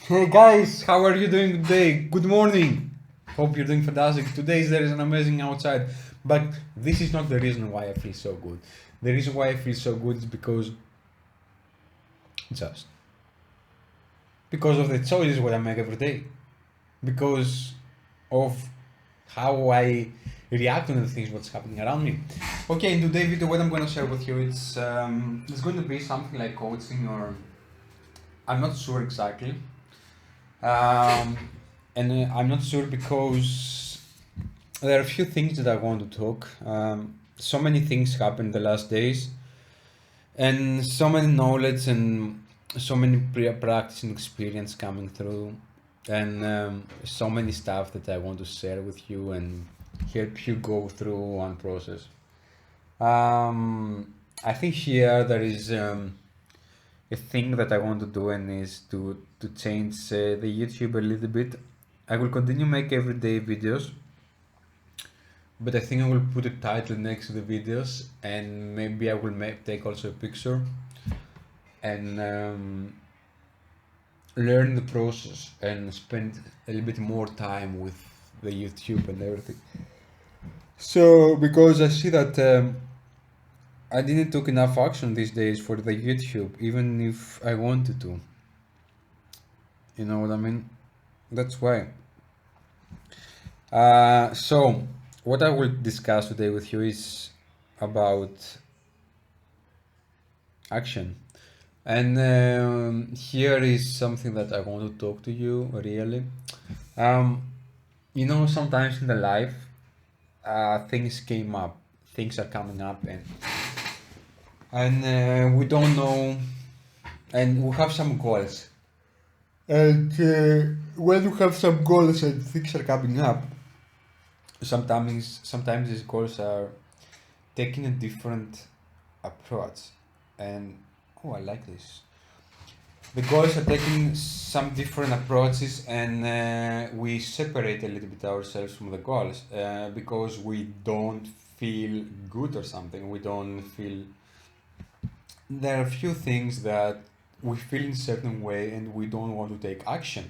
Hey guys, how are you doing today? Good morning. Hope you're doing fantastic. Today there is an amazing outside, but this is not the reason why I feel so good. The reason why I feel so good is just because of the choices what I make every day, because of how I react to the things what's happening around me. Okay, in today's video, what I'm going to share with you, it's going to be something like coaching, or I'm not sure exactly. Um, and I'm not sure because there are a few things that I want to talk. So many things happened the last days, and so many knowledge and so many practice and experience coming through, and so many stuff that I want to share with you and help you go through one process. I think here there is a thing that I want to do, and is to change the YouTube a little bit. I will continue make everyday videos, but I think I will put a title next to the videos, and maybe I will take also a picture and learn the process and spend a little bit more time with the YouTube and everything. So because I see that I didn't take enough action these days for the YouTube, even if I wanted to. You know what I mean? That's why. So, what I will discuss today with you is about action. And here is something that I want to talk to you really. Um, sometimes in the life, things are coming up, and we don't know, and we have some goals. And when you have some goals and things are coming up, sometimes these goals are taking a different approach. And oh, I like this. The goals are taking some different approaches, and we separate a little bit ourselves from the goals because we don't feel good or something. We don't feel. There are a few things that we feel in a certain way, and we don't want to take action.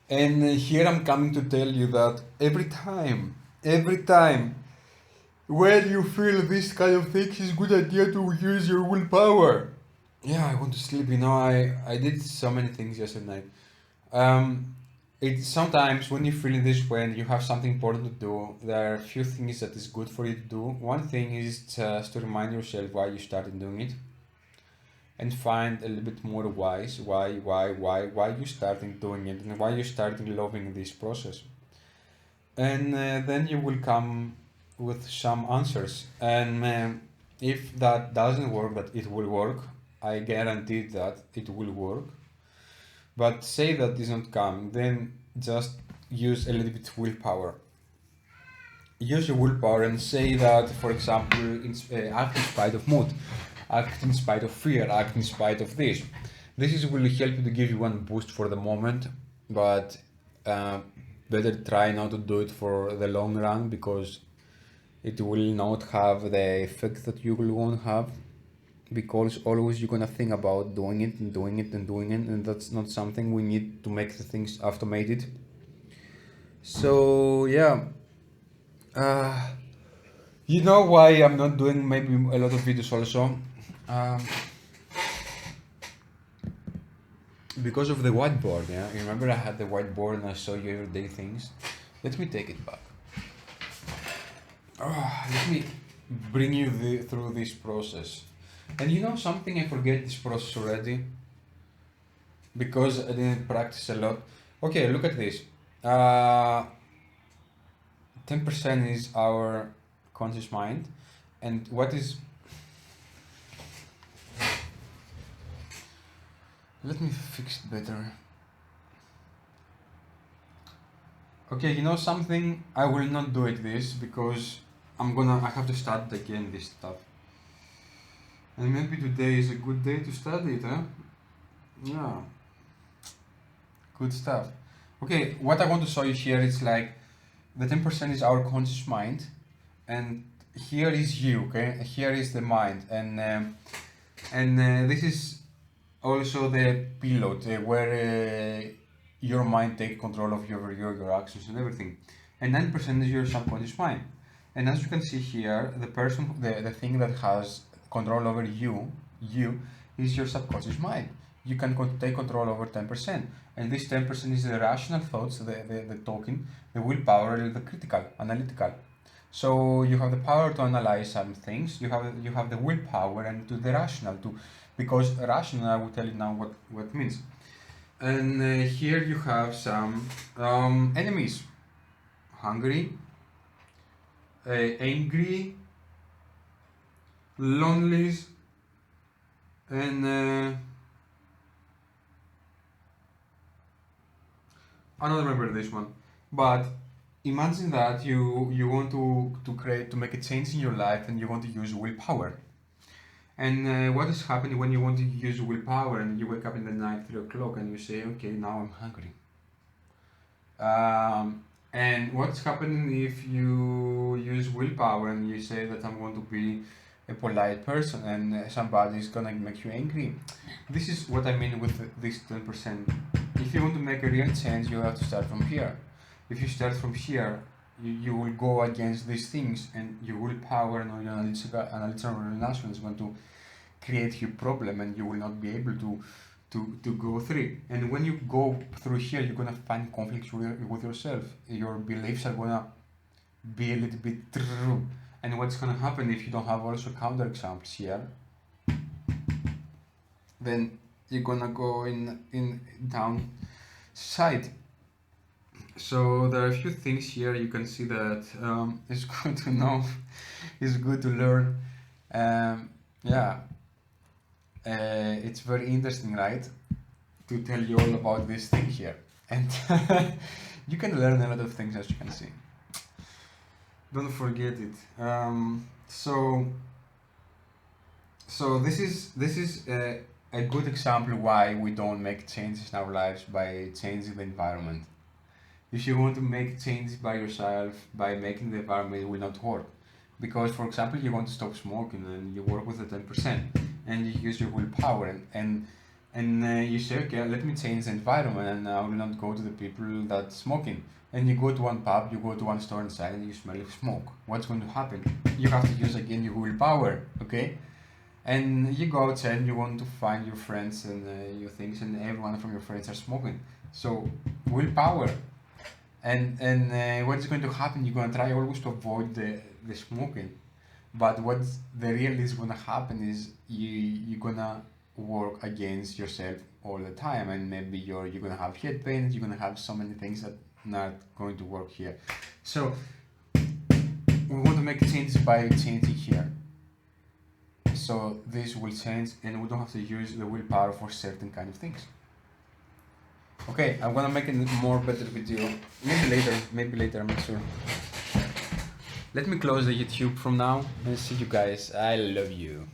And here I'm coming to tell you that every time when you feel this kind of things, it's a good idea to use your willpower. Yeah, I want to sleep. I did so many things yesterday night. Um, it's sometimes when you feel in this way and you have something important to do, there are a few things that is good for you to do. One thing is just to remind yourself why you started doing it, and find a little bit more wise why you started doing it and why you started loving this process. And then you will come with some answers. And if that doesn't work, but it will work, I guarantee that it will work. But say that is not coming, then just use a little bit willpower. Use your willpower and say that, for example, act in spite of mood, act in spite of fear, act in spite of this. This is will help you to give you one boost for the moment, but uh, better try not to do it for the long run, because it will not have the effect that you will want to have, because always you're gonna think about doing it and doing it and doing it, and that's not something we need to make the things automated. So yeah, uh, you know why I'm not doing maybe a lot of videos also, um, because of the whiteboard. Yeah, you remember I had the whiteboard and I show you everyday things. Let me take it back. Let me bring you through this process. And you know something, I forget this process already because I didn't practice a lot. Okay, look at this. 10% is our conscious mind, and what is. Let me fix it better. Okay, you know something? I will not do it this because I have to start again this stuff. And maybe today is a good day to start it, huh? Yeah. Good stuff. Okay, what I want to show you here is like the 10% is our conscious mind, and here is you, okay? Here is the mind, and this is also the pilot where your mind take control of your actions and everything. And 9% is your subconscious mind. And as you can see here, the thing that has control over you is your subconscious mind. You can take control over 10%. And this 10% is the rational thoughts, the talking, the willpower, and the critical, analytical. So you have the power to analyze some things, you have the willpower and to the rational too. Because rational, I will tell you now what it means. And here you have some enemies. Hungry, angry, lonely, and I don't remember this one. But imagine that you want to make a change in your life and you want to use willpower. And what is happening when you want to use willpower and you wake up in the night 3 o'clock and you say, okay, now I'm hungry. And what's happening if you use willpower and you say that I'm going to be a polite person and somebody is gonna make you angry? This is what I mean with this 10%. If you want to make a real change, you have to start from here. If you start from here, you will go against these things, and your willpower and your analytical relation is going to create you problem, and you will not be able to go through. And when you go through here, you're gonna find conflicts with yourself. Your beliefs are gonna be a little bit true. And what's gonna happen if you don't have also counter examples here? Then you're gonna go in down side. So there are a few things here you can see that it's good to know, it's good to learn. It's very interesting, right? To tell you all about this thing here. And you can learn a lot of things, as you can see. Don't forget it. So this is a good example why we don't make changes in our lives by changing the environment. If you want to make changes by yourself, by making the environment, it will not work. Because, for example, you want to stop smoking and you work with the 10% and you use your willpower and you say, okay, let me change the environment and I will not go to the people that smoking. And you go to one pub, you go to one store inside and you smell of smoke. What's going to happen? You have to use again your willpower, okay? And you go outside and you want to find your friends and your things, and everyone from your friends are smoking. So, willpower. And what's going to happen? You're going to try always to avoid the smoking. But what the real is going to happen is you're going to work against yourself all the time, and maybe you're going to have head pain, you're going to have so many things that not going to work here. So we want to make changes by changing here. So this will change and we don't have to use the willpower for certain kind of things. Okay, I'm gonna make a more better video. Maybe later, I'm not sure. Let me close the YouTube from now and see you guys. I love you.